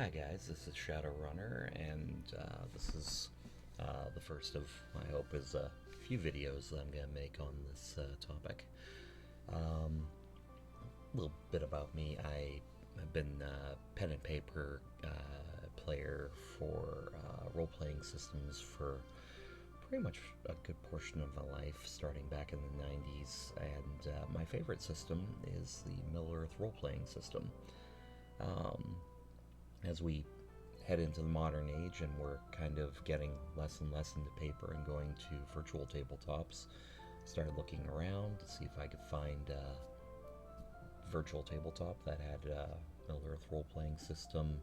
Hi guys, this is Shadowrunner, and this is the first of, I hope, is a few videos that I'm going to make on this topic. A little bit about me. I've been a pen and paper player for role-playing systems for pretty much a good portion of my life, starting back in the 90s, and my favorite system is the Middle-earth role-playing system. As we head into the modern age and we're kind of getting less and less into paper and going to virtual tabletops, started looking around to see if I could find a virtual tabletop that had a Middle-earth role-playing system,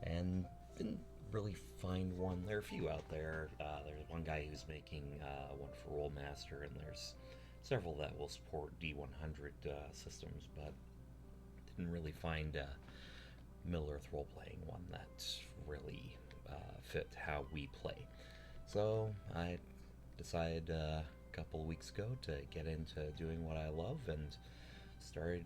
and didn't really find one. There are a few out there. There's one guy who's making one for Rollmaster, and there's several that will support D100 systems, but didn't really find a Middle-earth role-playing one that really fit how we play. So I decided a couple of weeks ago to get into doing what I love and started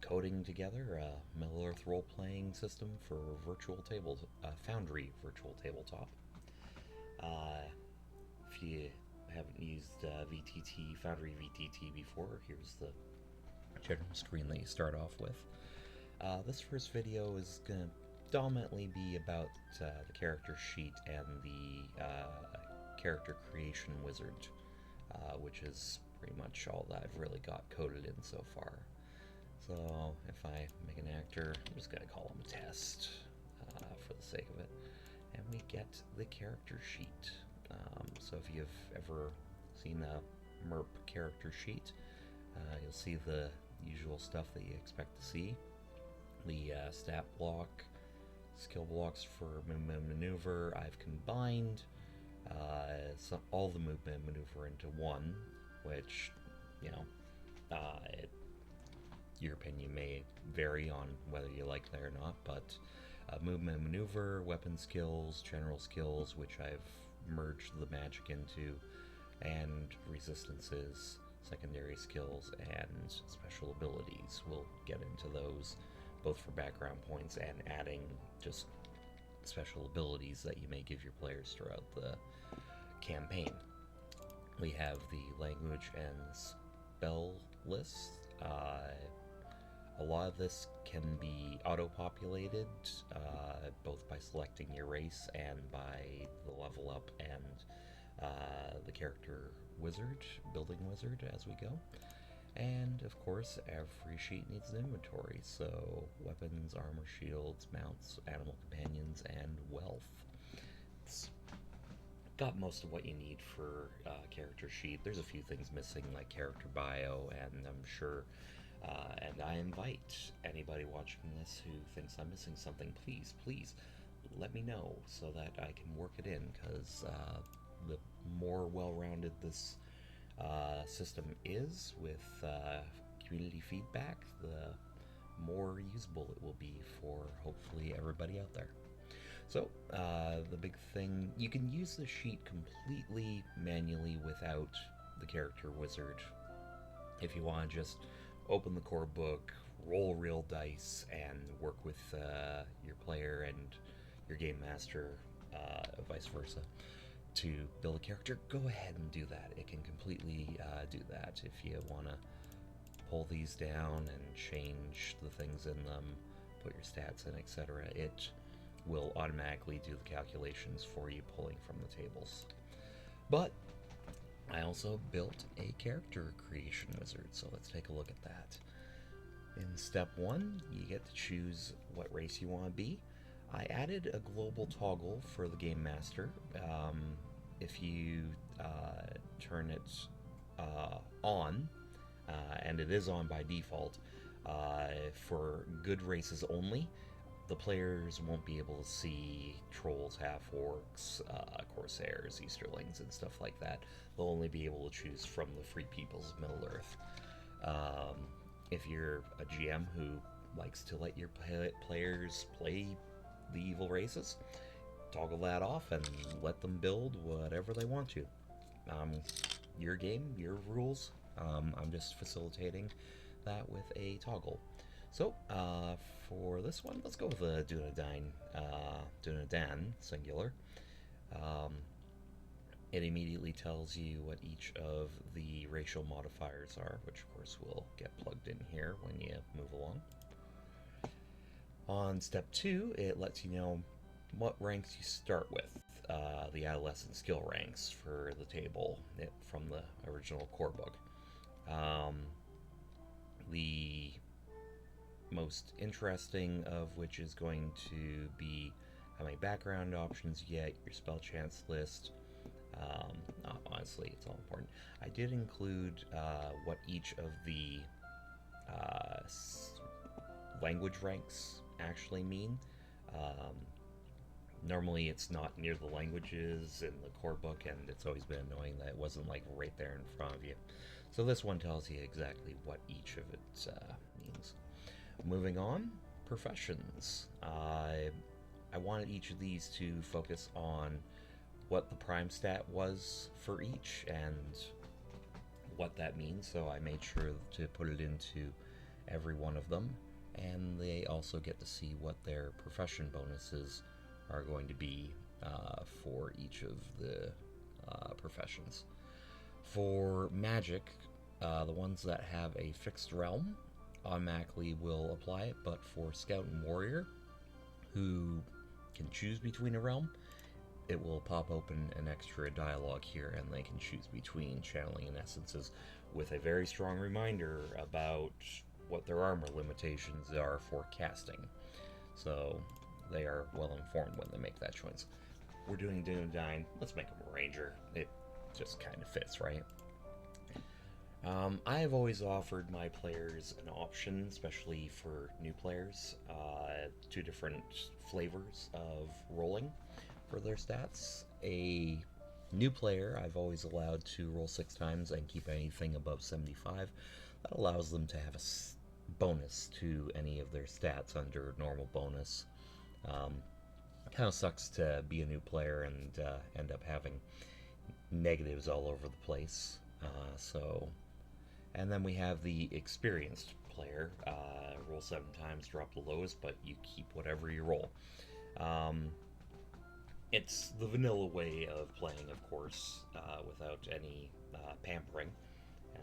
coding together a Middle-earth role-playing system for virtual tables, Foundry virtual tabletop. If you haven't used VTT, FoundryVTT before, here's the general screen that you start off with. This first video is going to dominantly be about the character sheet and the character creation wizard, which is pretty much all that I've really got coded in so far. So if I make an actor, I'm just going to call him Test for the sake of it, and we get the character sheet. So if you've ever seen a MERP character sheet, you'll see the usual stuff that you expect to see. The stat block, skill blocks for movement and maneuver. I've combined all the movement and maneuver into one, which, you know, your opinion may vary on whether you like that or not, but movement and maneuver, weapon skills, general skills, which I've merged the magic into, and resistances, secondary skills, and special abilities. We'll get into those both for background points and adding just special abilities that you may give your players throughout the campaign. We have the language and spell list. A lot of this can be auto-populated, both by selecting your race and by the level up and the character wizard, building wizard as we go. And of course, every sheet needs an inventory, so weapons, armor, shields, mounts, animal companions, and wealth. It's got most of what you need for a character sheet. There's a few things missing, like character bio, and I'm sure, and I invite anybody watching this who thinks I'm missing something, please let me know so that I can work it in, because the more well-rounded this system is with community feedback, the more usable it will be for hopefully everybody out there. So the big thing, you can use the sheet completely manually without the character wizard. If you want to just open the core book, roll real dice, and work with your player and your game master, vice versa, to build a character, go ahead and do that. It can completely do that. If you want to pull these down and change the things in them, put your stats in, etc., it will automatically do the calculations for you, pulling from the tables. But I also built a character creation wizard, so let's take a look at that. In step 1, you get to choose what race you want to be. I added a global toggle for the game master. If you turn it on, and it is on by default, for good races only, the players won't be able to see trolls, half-orcs, corsairs, easterlings, and stuff like that. They'll only be able to choose from the free peoples of Middle-earth. If you're a GM who likes to let your players play the evil races, toggle that off and let them build whatever they want to. Your game, your rules. I'm just facilitating that with a toggle. So, for this one, let's go with a Dunedain, singular. Um, it immediately tells you what each of the racial modifiers are, which of course will get plugged in here when you move along. On step 2, it lets you know what ranks you start with, the adolescent skill ranks for the table from the original core book. The most interesting of which is going to be how many background options you get, your spell chance list. Honestly, it's all important. I did include what each of the language ranks actually mean. Normally it's not near the languages in the core book, and it's always been annoying that it wasn't like right there in front of you. So this one tells you exactly what each of it means. Moving on, professions. I wanted each of these to focus on what the prime stat was for each and what that means, so I made sure to put it into every one of them, and they also get to see what their profession bonuses are going to be for each of the professions. For magic, the ones that have a fixed realm automatically will apply it, but for Scout and Warrior, who can choose between a realm, it will pop open an extra dialogue here, and they can choose between channeling and essences, with a very strong reminder about what their armor limitations are for casting. So they are well informed when they make that choice. We're doing Dunedain, let's make him a ranger. It just kind of fits, right? I have always offered my players an option, especially for new players, 2 different flavors of rolling for their stats. A new player I've always allowed to roll 6 times and keep anything above 75. That allows them to have a bonus to any of their stats under normal bonus. Kind of sucks to be a new player and end up having negatives all over the place. And then we have the experienced player. Roll 7 times, drop the lowest, but you keep whatever you roll. It's the vanilla way of playing, of course, without any pampering,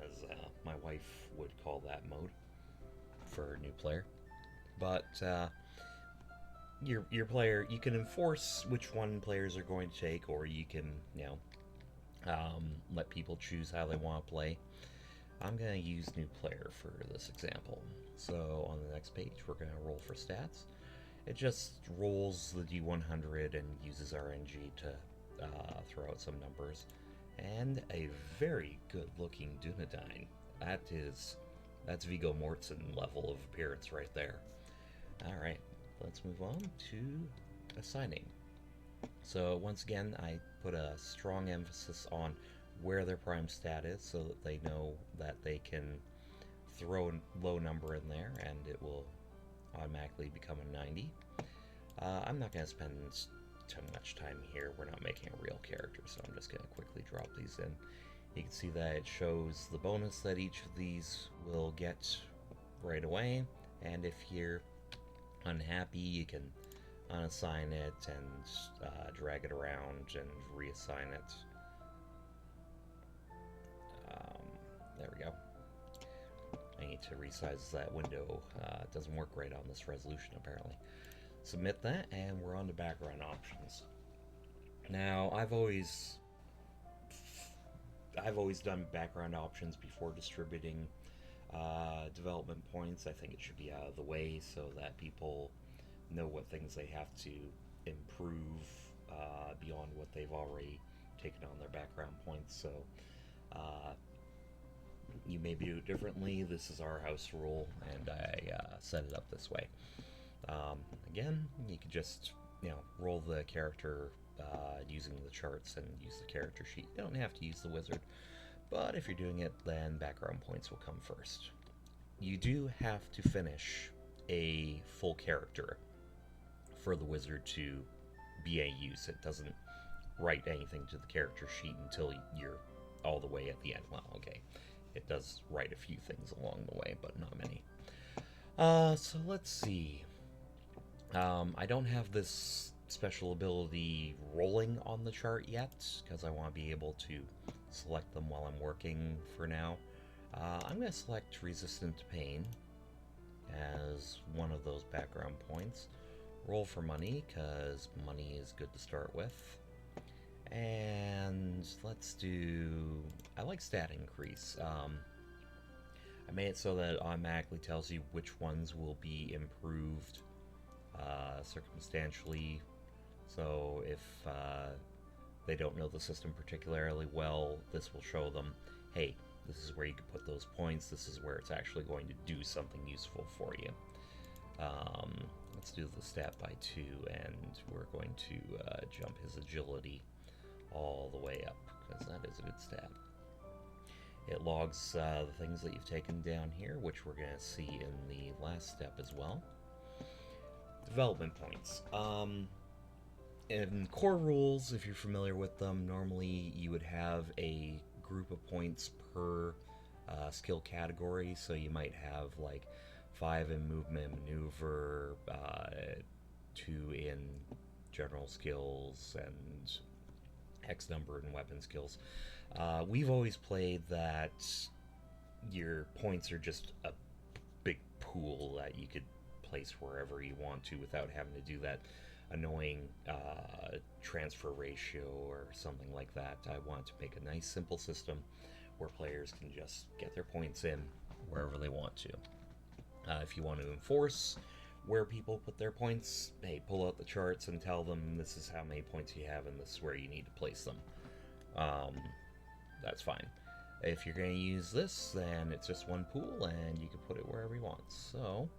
as my wife would call that mode for a new player. But your player, you can enforce which one players are going to take, or you can, let people choose how they want to play. I'm going to use new player for this example. So on the next page, we're going to roll for stats. It just rolls the D100 and uses RNG to throw out some numbers. And a very good looking Dunedain. That's Viggo Mortensen level of appearance right there. Alright, let's move on to assigning. So once again, I put a strong emphasis on where their prime stat is, so that they know that they can throw a low number in there and it will automatically become a 90. I'm not going to spend too much time here. We're not making a real character, so I'm just going to quickly drop these in. You can see that it shows the bonus that each of these will get right away, and if you're unhappy, you can unassign it and drag it around and reassign it. There we go. I need to resize that window. It doesn't work right on this resolution, apparently. Submit that, and we're on to background options. Now, I've always done background options before distributing development points. I think it should be out of the way so that people know what things they have to improve beyond what they've already taken on their background points. So you may do it differently. This is our house rule, and I set it up this way. Again, you could just roll the character using the charts and use the character sheet. You don't have to use the wizard, but if you're doing it, then background points will come first. You do have to finish a full character for the wizard to be any use. It doesn't write anything to the character sheet until you're all the way at the end. Well, okay, it does write a few things along the way, but not many. So let's see. I don't have this special ability rolling on the chart yet, because I want to be able to select them while I'm working for now. I'm going to select Resistant to Pain as one of those background points. Roll for money, because money is good to start with. And let's do... I like stat increase. I made it so that it automatically tells you which ones will be improved circumstantially. So if they don't know the system particularly well, this will show them, hey, this is where you can put those points, this is where it's actually going to do something useful for you. Let's do the stat by 2, and we're going to jump his agility all the way up, because that is a good stat. It logs the things that you've taken down here, which we're going to see in the last step as well. Development points. In core rules, if you're familiar with them, normally you would have a group of points per skill category, so you might have like 5 in movement maneuver, 2 in general skills, and X number in weapon skills. We've always played that your points are just a big pool that you could place wherever you want to without having to do that annoying transfer ratio or something like that. I want to make a nice simple system where players can just get their points in wherever they want to. If you want to enforce where people put their points, hey, pull out the charts and tell them this is how many points you have and this is where you need to place them. That's fine. If you're going to use this, then it's just one pool and you can put it wherever you want. So,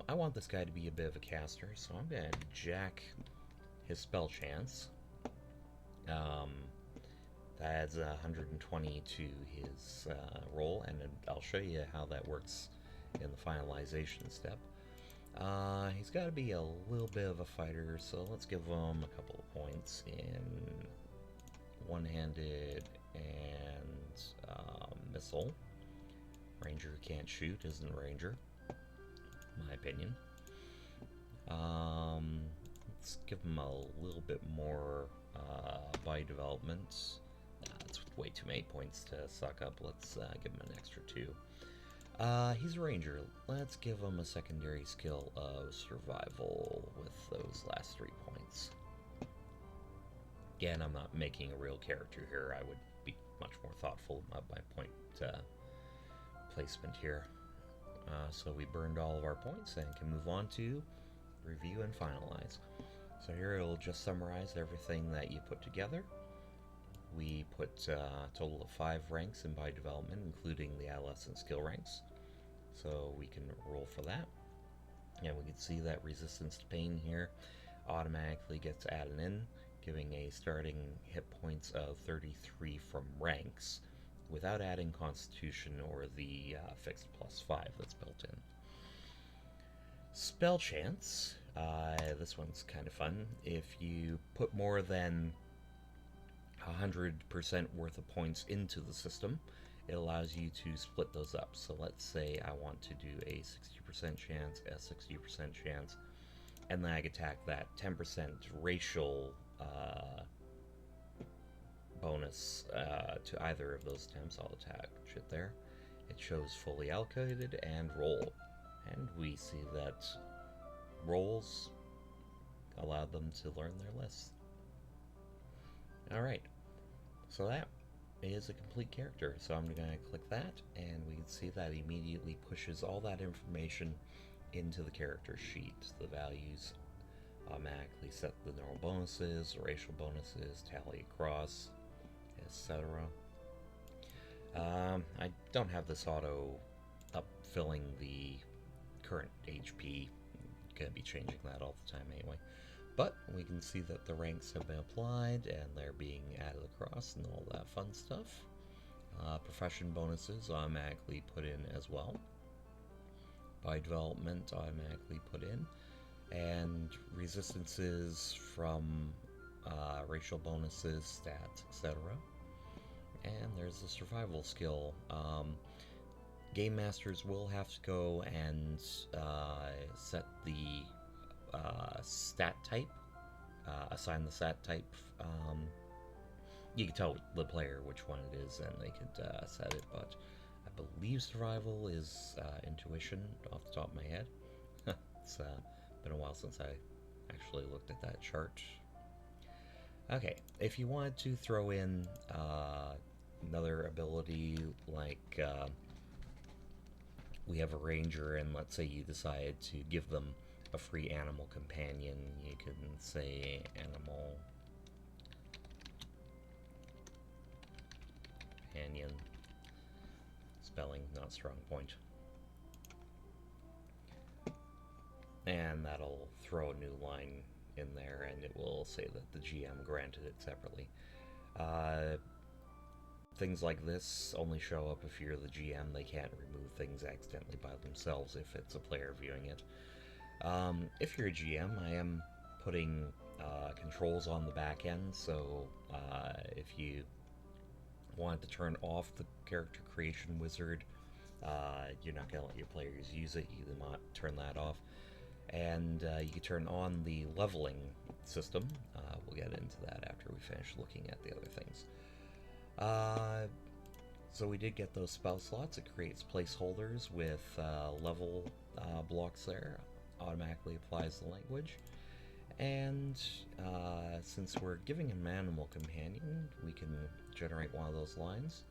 I want this guy to be a bit of a caster, so I'm going to jack his spell chance. That adds 120 to his roll, and I'll show you how that works in the finalization step. He's got to be a little bit of a fighter, so let's give him a couple of points in one-handed and missile. Ranger can't shoot, isn't a ranger, in my opinion. Let's give him a little bit more body development. That's way too many points to suck up. Let's give him an extra 2. He's a ranger. Let's give him a secondary skill of survival with those last 3 points. Again, I'm not making a real character here. I would be much more thoughtful about my point placement here. So we burned all of our points and can move on to review and finalize. So here it'll just summarize everything that you put together. We put a total of 5 ranks in body development, including the adolescent skill ranks. So we can roll for that. And we can see that resistance to pain here automatically gets added in, giving a starting hit points of 33 from ranks, without adding constitution or the fixed +5 that's built in. Spell chance. This one's kind of fun. If you put more than 100% worth of points into the system, it allows you to split those up. So let's say I want to do a 60% chance, a 60% chance, and then I attack that 10% racial bonus to either of those attempts. I'll attach it there. It shows fully allocated and roll. And we see that rolls allowed them to learn their list. Alright, so that is a complete character. So I'm going to click that, and we can see that immediately pushes all that information into the character sheet. The values automatically set the normal bonuses, racial bonuses, tally across, etc. I don't have this auto up filling the current HP. I'm going to be changing that all the time anyway. But we can see that the ranks have been applied and they're being added across and all that fun stuff. Profession bonuses automatically put in as well. By development automatically put in. And resistances from racial bonuses, stats, etc. And there's the survival skill. Game masters will have to go and set the stat type, assign the stat type. You can tell the player which one it is, and they could set it, but I believe survival is intuition off the top of my head. It's been a while since I actually looked at that chart. Okay, if you wanted to throw in another ability, like we have a ranger, and let's say you decide to give them a free animal companion, you can say animal companion, spelling not strong point, and that'll throw a new line in there, and it will say that the GM granted it separately. Things like this only show up if you're the GM. They can't remove things accidentally by themselves if it's a player viewing it. If you're a GM, I am putting controls on the back end, so if you wanted to turn off the character creation wizard, you're not going to let your players use it, you might turn that off. And you can turn on the leveling system. We'll get into that after we finish looking at the other things. So we did get those spell slots. It creates placeholders with level blocks there. Automatically applies the language. And since we're giving him an animal companion, we can generate one of those lines.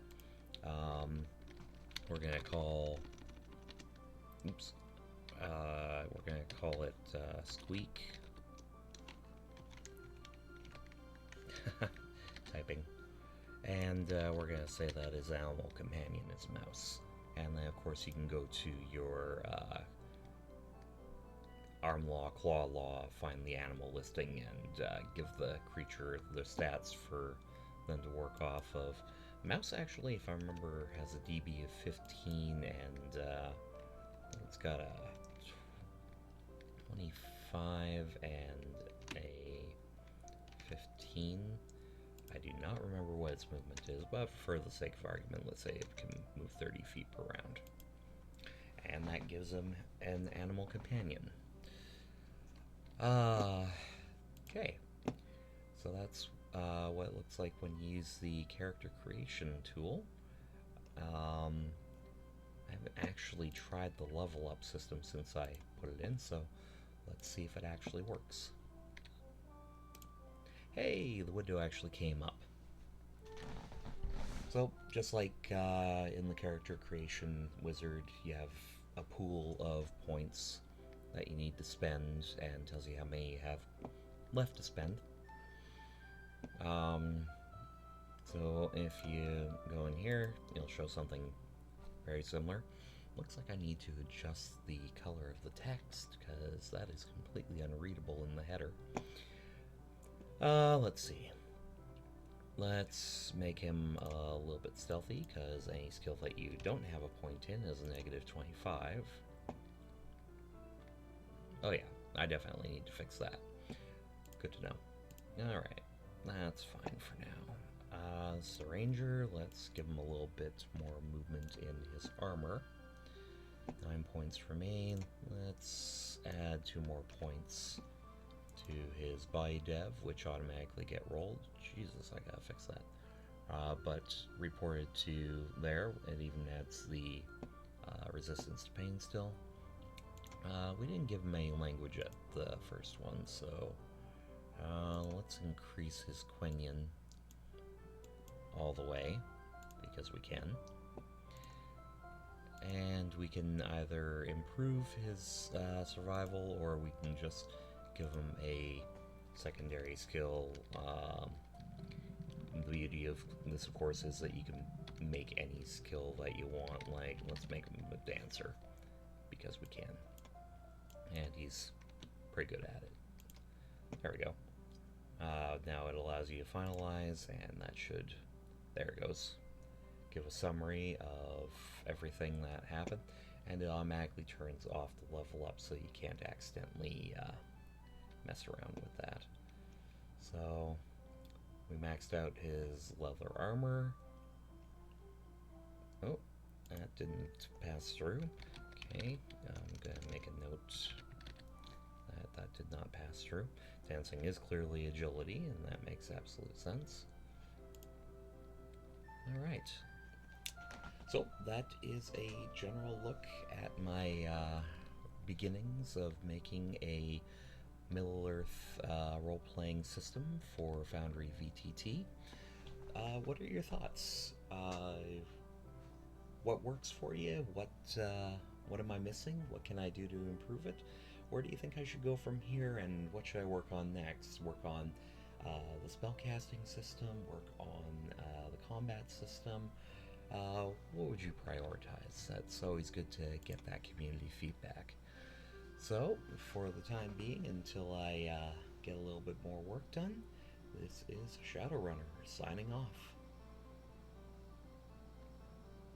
We're going to call... Oops. We're going to call it Squeak. Typing. And we're going to say that his animal companion is Mouse. And then, of course, you can go to your arm law, claw law, find the animal listing, and give the creature the stats for them to work off of. Mouse, actually, if I remember, has a DB of 15, and it's got a 25 and a 15. I do not remember what its movement is, but for the sake of argument, let's say it can move 30 feet per round. And that gives him an animal companion. Okay. So that's what it looks like when you use the character creation tool. I haven't actually tried the level up system since I put it in, so let's see if it actually works. Hey, the window actually came up. So, just like in the character creation wizard, you have a pool of points that you need to spend, and tells you how many you have left to spend. So if you go in here, you'll show something very similar. Looks like I need to adjust the color of the text, because that is completely unreadable in the header. Let's see. Let's make him a little bit stealthy, because any skill that you don't have a point in is a negative 25. Oh yeah, I definitely need to fix that. Good to know. Alright, that's fine for now. This is the ranger. Let's give him a little bit more movement in his armor. 9 points remain. Let's add 2 more points to his body dev, which automatically get rolled. Jesus, I gotta fix that. But reported to there. It even adds the resistance to pain still. We didn't give him any language at the first one, so let's increase his Quenya all the way, because we can. And we can either improve his survival, or we can just give him a secondary skill. The beauty of this, of course, is that you can make any skill that you want. Like, let's make him a dancer, because we can. And he's pretty good at it. There we go. Now it allows you to finalize, and that should... There it goes. Give a summary of everything that happened, and it automatically turns off the level up so you can't accidentally mess around with that. So we maxed out his leather armor. Oh, That didn't pass through. Okay, I'm going to make a note that that did not pass through. Dancing is clearly agility, and that makes absolute sense. Alright. So that is a general look at my beginnings of making a Middle-earth role-playing system for FoundryVTT. What are your thoughts? What works for you? What am I missing? What can I do to improve it? Where do you think I should go from here, and what should I work on next? Work on the spellcasting system? Work on the combat system? What would you prioritize? That's always good to get that community feedback. So, for the time being, until I get a little bit more work done, this is Shadowrunner signing off.